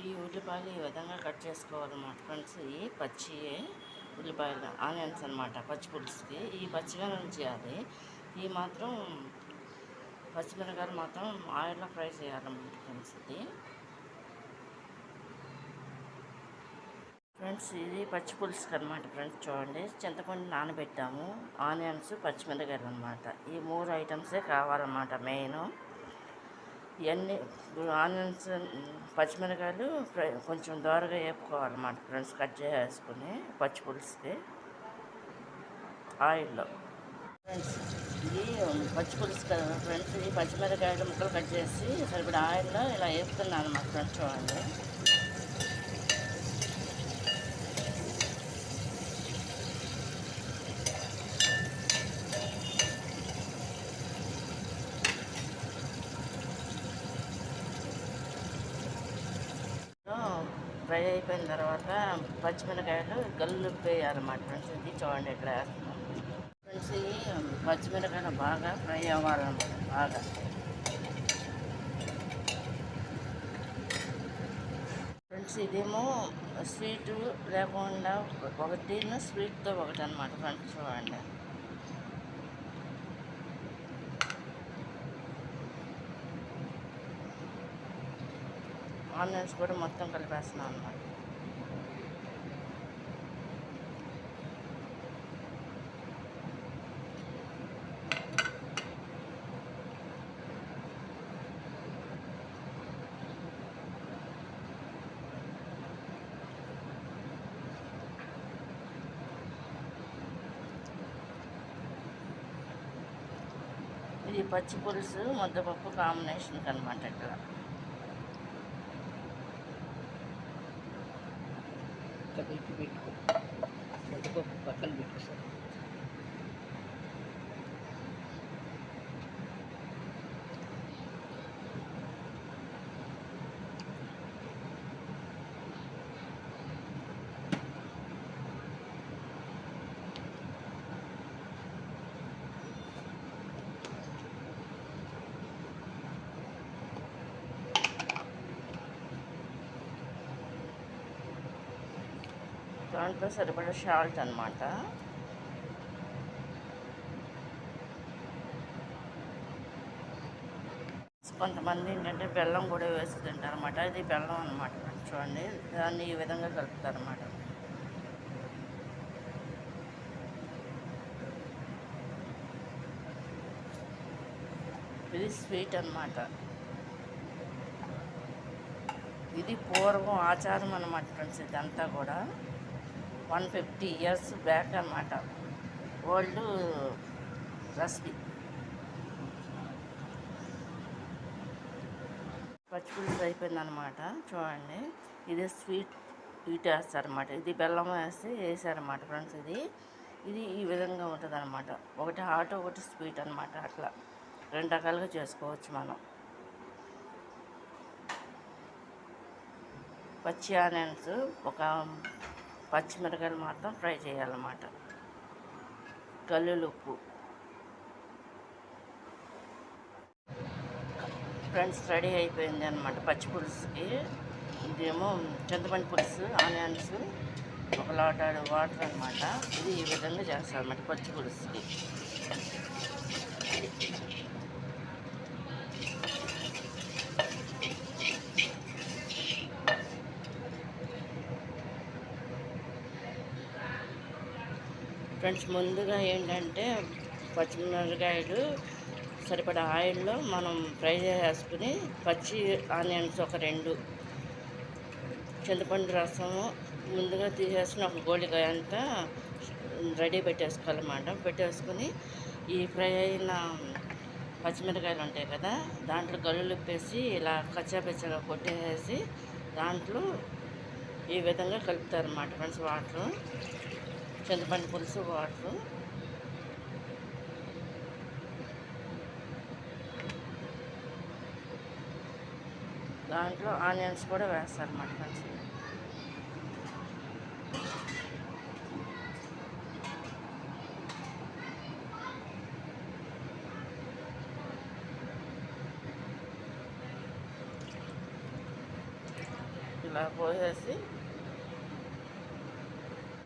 ఈ ఉల్లిపాయలు ఈ విధంగా కట్ చేసుకోవాలన్నమాట ఫ్రెండ్స్. ఈ పచ్చి ఉల్లిపాయలు ఆనియన్స్ అనమాట పచ్చి పులుసుకి. ఈ పచ్చిగా చేయాలి. ఈ మాత్రం పచ్చిమిరకాయలు మాత్రం ఆయిల్లో ఫ్రై చేయాలన్నమాట ఫ్రెండ్స్. ఫ్రెండ్స్ ఇది పచ్చి పులుసుకి అనమాట ఫ్రెండ్స్. చూడండి, చింతపండు నానబెట్టాము, ఆనియన్స్ పచ్చిమిరకాయలు అనమాట. ఈ 3 ఐటమ్సే కావాలన్నమాట మెయిన్. ఇవన్నీ ఆనియన్స్ పచ్చిమిరకాయలు ఫ్రై కొంచెం దోరగా వేపుకోవాలన్నమాట ఫ్రెండ్స్. కట్ చేసుకుని పచ్చి పులుసుకి ఆయిల్లో. ఫ్రెండ్స్ ఇది పచ్చి పులుసు కదా ఫ్రెండ్స్. ఈ పచ్చిమిరకాయలు ముక్కలు కట్ చేసి సరిపడా ఆయిల్లో ఇలా వేపుతున్నాను అనమాట ఫ్రెండ్స్. చూడండి, ఫ్రై అయిపోయిన తర్వాత పచ్చిమిరకాయలు గల్లుప్పు వేయాలన్నమాట ఫ్రెండ్స్. ఇది చూడండి ఇక్కడ వేస్తున్నాం ఫ్రెండ్స్. ఈ పచ్చిమిరకాయలు బాగా ఫ్రై అవ్వాలన్నమాట. బాగా ఫ్రెండ్స్ ఇదేమో స్వీటు లేకుండా ఒకటి, స్వీట్తో ఒకటి అనమాట ఫ్రెండ్స్. చూడండి, ఆనియన్స్ కూడా మొత్తం కలిపేస్తున్నాం అన్నమాట. ఇది పచ్చి పులుసు ముద్దపప్పు కాంబినేషన్కి అనమాట. ఇక్కడ పెట్టుకో ముద్దపప్పు పక్కన పెట్టుకోసారి. దాంట్లో సరిపడా సాల్ట్ అనమాట. కొంతమంది ఏంటంటే బెల్లం కూడా వేసి తింటారు అనమాట. ఇది బెల్లం అనమాట. చూడండి, దాన్ని ఈ విధంగా కలుపుతారు అన్నమాట. ఇది స్వీట్ అన్నమాట. ఇది పూర్వం ఆచారం అన్నమాట ఫ్రెండ్స్. ఇదంతా కూడా 150 years బ్యాక్ అన్నమాట. Old recipe. పచ్చిపులుసు అయిపోయిందనమాట. చూడండి, ఇది స్వీట్ వేస్తారన్నమాట. ఇది బెల్లం వేసారన్నమాట ఫ్రెండ్స్. ఇది ఈ విధంగా ఉంటుంది అనమాట. ఒకటి హాట్ ఒకటి స్వీట్ అనమాట. అట్లా 2 రకాలుగా చేసుకోవచ్చు మనం. పచ్చి ఆనియన్స్ ఒక పచ్చిమిరకాయలు మాత్రం ఫ్రై చేయాలన్నమాట. కల్లులుప్పు ఫ్రెండ్స్ రెడీ అయిపోయింది అనమాట పచ్చి పులుసుకి. ఇదేమో చింతపండు పులుసు, ఆనియన్స్, ఒక లోటాడు వాటర్ అనమాట. ఇది ఈ విధంగా చేస్తాం అన్నమాట పచ్చి పులుసుకి. ఫ్రెండ్స్ ముందుగా ఏంటంటే పచ్చిమిరకాయలు సరిపడా ఆయిల్లో మనం ఫ్రై చేసేసుకుని పచ్చి ఆనియన్స్ ఒక 2, చింతపండు రసము ముందుగా తీసేసుకుని ఒక గోళికాయ అంతా రెడీ పెట్టేసుకోవాలన్నమాట. పెట్టేసుకుని ఈ ఫ్రై అయిన పచ్చిమిరకాయలు ఉంటాయి కదా, దాంట్లో గల్లులుప్పేసి ఇలా కచ్చాపిచ్చగా కొట్టేసి దాంట్లో ఈ విధంగా కలుపుతారన్నమాట ఫ్రెండ్స్. వాటరు, చింతపండు పులుసు వాటరు. దాంట్లో ఆనియన్స్ కూడా వేస్తారన్నమాట ఫ్రెండ్స్. ఇలా పోసేసి